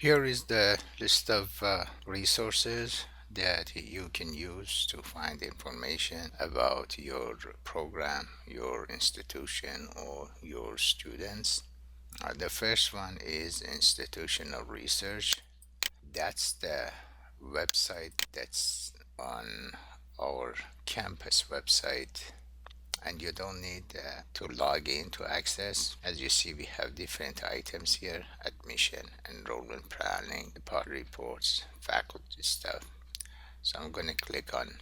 Here is the list of resources that you can use to find information about your program, your institution, or your students. The first one is institutional research. That's the website that's on our campus website, and you don't need to log in to access. As you see, we have different items here: admission, enrollment planning, department reports, faculty stuff. So I'm going to click on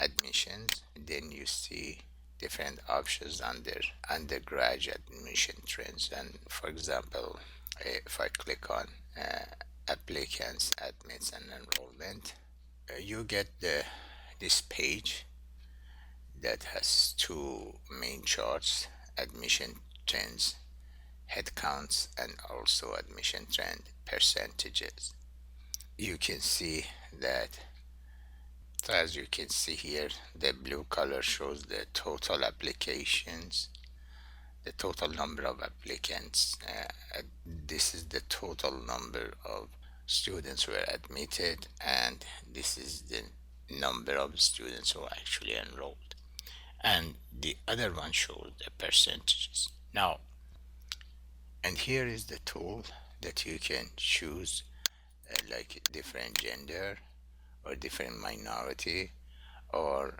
admissions. Then you see different options under undergraduate admission trends. And for example, if I click on applicants, admits, and enrollment, you get this page that has two main charts: admission trends, head counts, and also admission trend percentages. You can see that, as you can see here, the blue color shows the total applications, the total number of applicants. This is the total number of students who are admitted, and this is the number of students who are actually enrolled. And the other one shows the percentages. Now, and here is the tool that you can choose, like different gender or different minority, or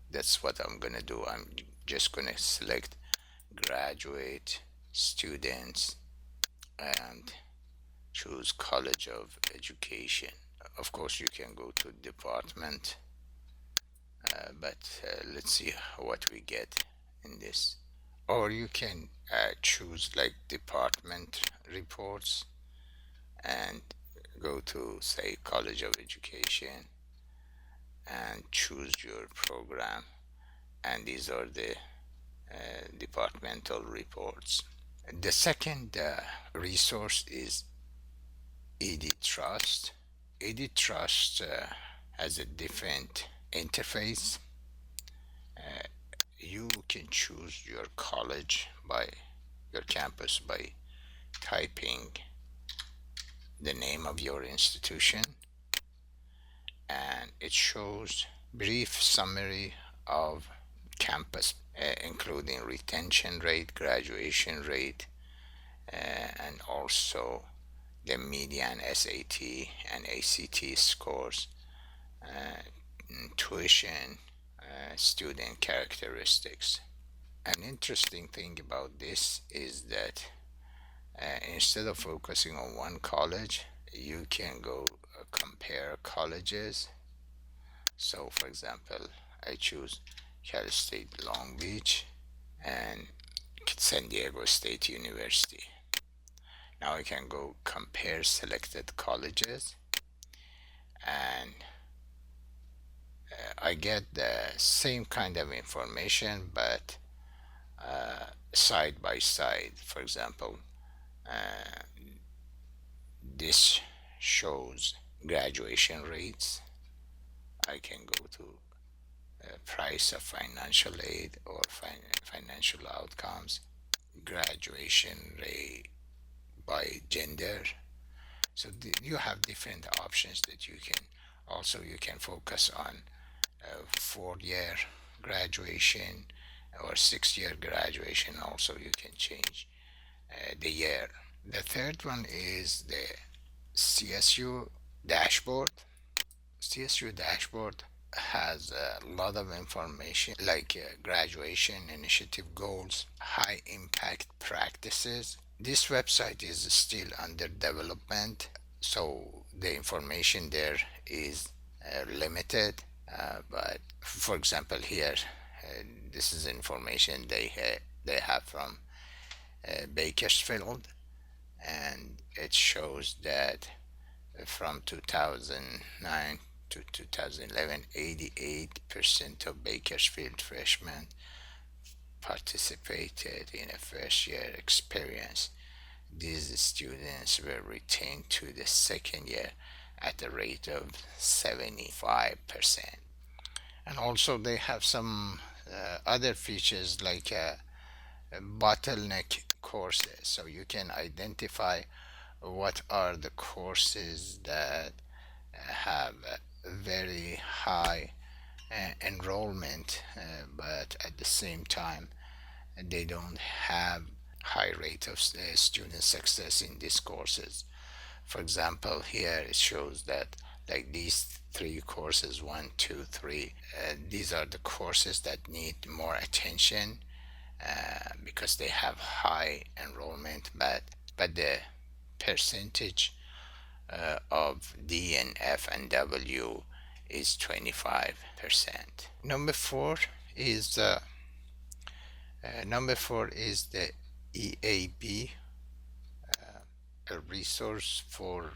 that's what I'm gonna do. I'm just gonna select graduate students and choose College of Education. Of course, you can go to department, but let's see what we get in this. Or you can choose like department reports and go to, say, College of Education and choose your program. And these are the departmental reports. The second resource is EduTrust. EduTrust has a different interface. You can choose your college by your campus by typing the name of your institution, and it shows brief summary of campus, including retention rate, graduation rate, and also the median SAT and ACT scores, uh, tuition, student characteristics. An interesting thing about this is that instead of focusing on one college, you can go compare colleges. So, for example, I choose Cal State Long Beach and San Diego State University. Now I can go compare selected colleges, and I get the same kind of information but side by side. For example, uh, this shows graduation rates. I can go to price of financial aid or financial outcomes, graduation rate by gender. So you have different options that you can. Also, you can focus on 4-year graduation or 6-year graduation. Also, you can change the year. The third one is the CSU dashboard. CSU dashboard has a lot of information like graduation initiative goals, high impact practices. This website is still under development, so the information there is limited. But for example, here, this is information they have from Bakersfield, and it shows that from 2009 to 2011, 88% of Bakersfield freshmen participated in a first year experience. These students were retained to the second year at a rate of 75%. And also, they have some other features like bottleneck courses, so you can identify what are the courses that have a very high enrollment, but at the same time they don't have high rate of student success in these courses. For example, here it shows that like these three courses, one, two, three, these are the courses that need more attention because they have high enrollment, but the percentage of D and F and W is 25%. Number four is the EAB, a resource for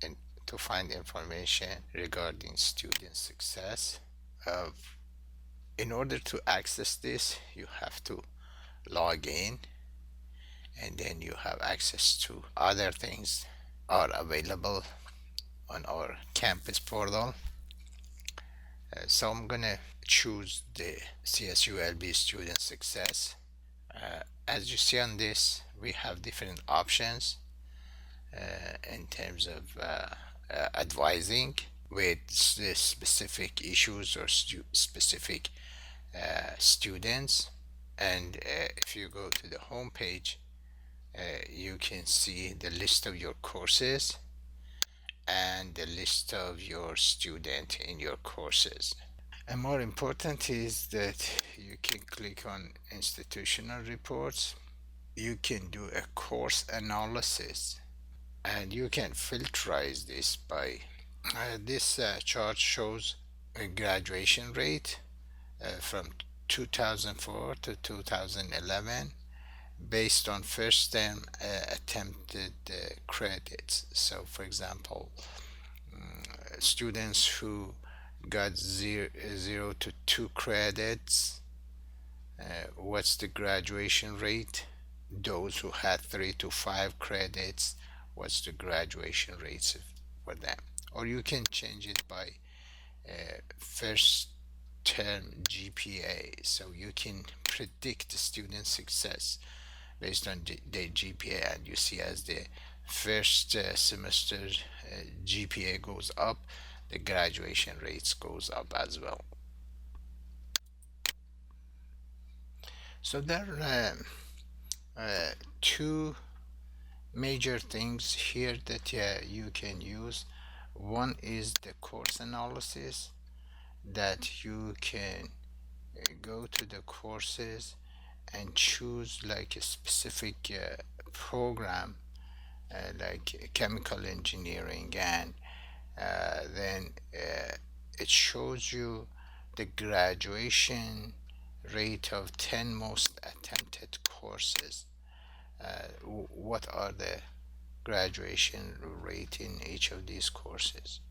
in, to find information regarding student success. Uh, in order to access this, you have to log in, and then you have access to other things are available on our campus portal. So I'm gonna choose the CSULB student success. As you see on this, we have different options in terms of advising with the specific issues or specific students. And if you go to the home page, you can see the list of your courses and the list of your student in your courses. And more important is that you can click on institutional reports. You can do a course analysis, and you can filterize this by this chart shows a graduation rate from 2004 to 2011 based on first term attempted credits. So for example, students who got zero to 2 credits, what's the graduation rate? Those who had 3 to 5 credits, what's the graduation rates for them? Or you can change it by first term GPA, so you can predict the student success based on their GPA, and you see as the first semester GPA goes up, the graduation rates goes up as well. So there are two major things here that you can use. One is the course analysis, that you can go to the courses and choose like a specific program like chemical engineering, and then it shows you the graduation rate of 10 most attempted courses. What are the graduation rate in each of these courses?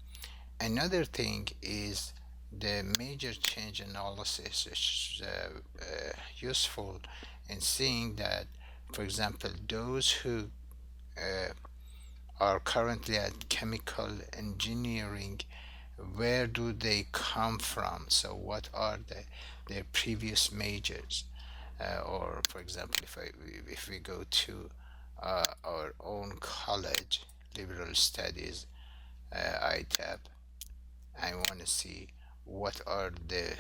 Another thing is the major change analysis, which is useful in seeing that, for example, those who uh, are currently at chemical engineering, where do they come from? So what are their previous majors? Or for example, if we go to our own college, liberal studies, ITAP, I want to see what are the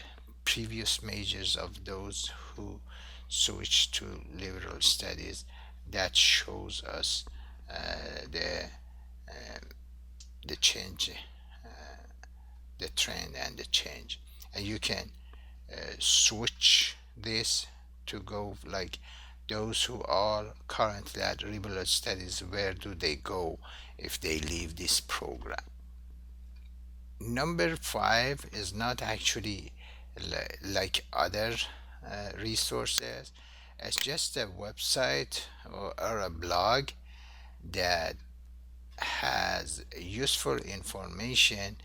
previous majors of those who switched to liberal studies. That shows us the the change, the trend and the change, and you can switch this to go like those who are currently at liberal studies, where do they go if they leave this program? Number five is not actually like other resources. It's just a website or a blog that has useful information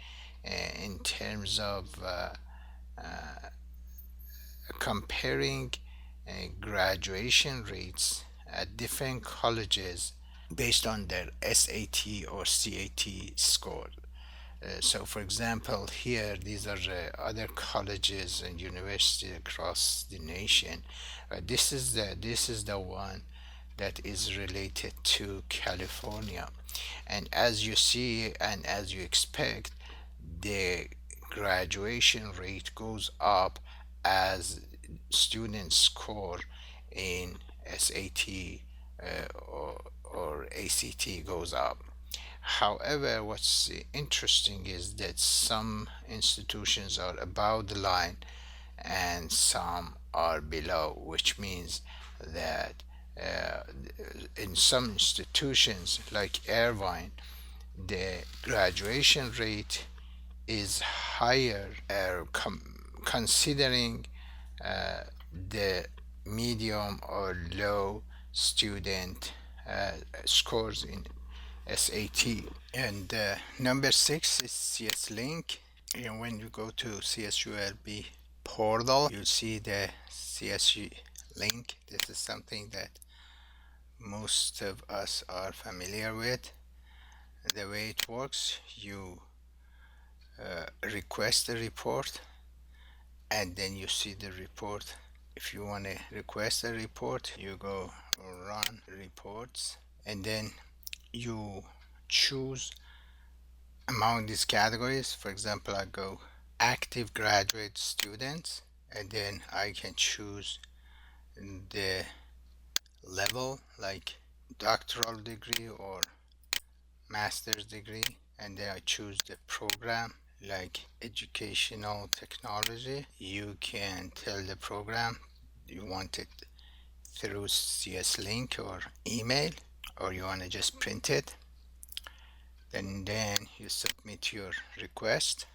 in terms of comparing graduation rates at different colleges based on their SAT or CAT score. So, for example, here these are other colleges and universities across the nation. This is the one that is related to California. And as you see and as you expect, the graduation rate goes up as students score in SAT or ACT goes up. However, what's interesting is that some institutions are above the line and some are below, which means that uh, in some institutions like Irvine, the graduation rate is higher, considering the medium or low student uh, scores in SAT. And number six is CS Link. And when you go to CSULB portal, you'll see the CSU link. This is something that most of us are familiar with. The way it works, you request a report and then you see the report. If you want to request a report, you go run reports and then you choose among these categories. For example, I go active graduate students and then I can choose the level like doctoral degree or master's degree, and then I choose the program like educational technology. You can tell the program you want it through CS Link or email, or you want to just print it. And then you submit your request.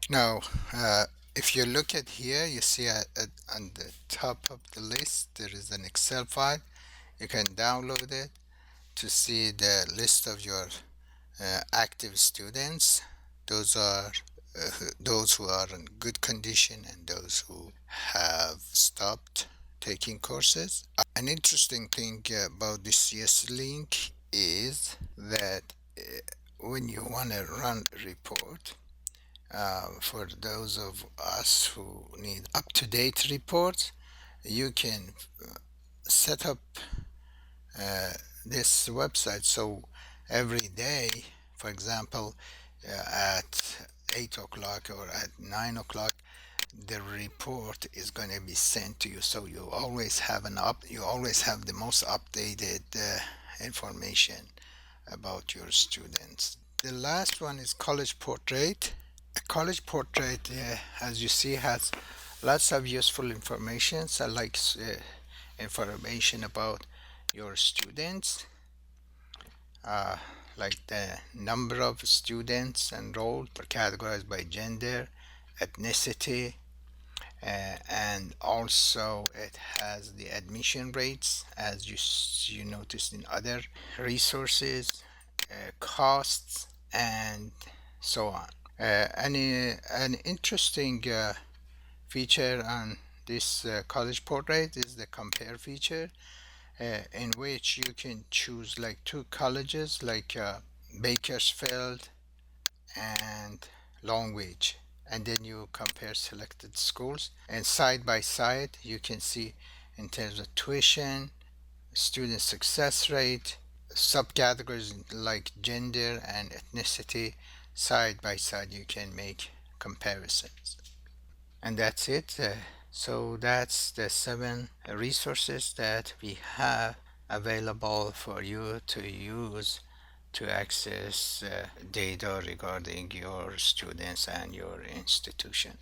Now, if you look at here, you see on the top of the list there is an Excel file. You can download it to see the list of your active students. Those are those who are in good condition and those who have stopped taking courses. An interesting thing about this CS Link is that when you want to run a report, for those of us who need up-to-date reports, you can set up this website so every day, for example, at 8 o'clock or at 9 o'clock, the report is going to be sent to you, so you always have the most updated information about your students. The last one is College Portrait. A College Portrait, as you see, has lots of useful information, so like information about your students, uh, like the number of students enrolled, categorized by gender, ethnicity, and also it has the admission rates, as you noticed in other resources, costs, and so on. An interesting feature on this College Portrait is the compare feature, in which you can choose like two colleges like Bakersfield and Longreach, and then you compare selected schools, and side by side you can see in terms of tuition, student success rate, subcategories like gender and ethnicity. Side by side you can make comparisons. And that's it. So that's the 7 resources that we have available for you to use to access data regarding your students and your institution.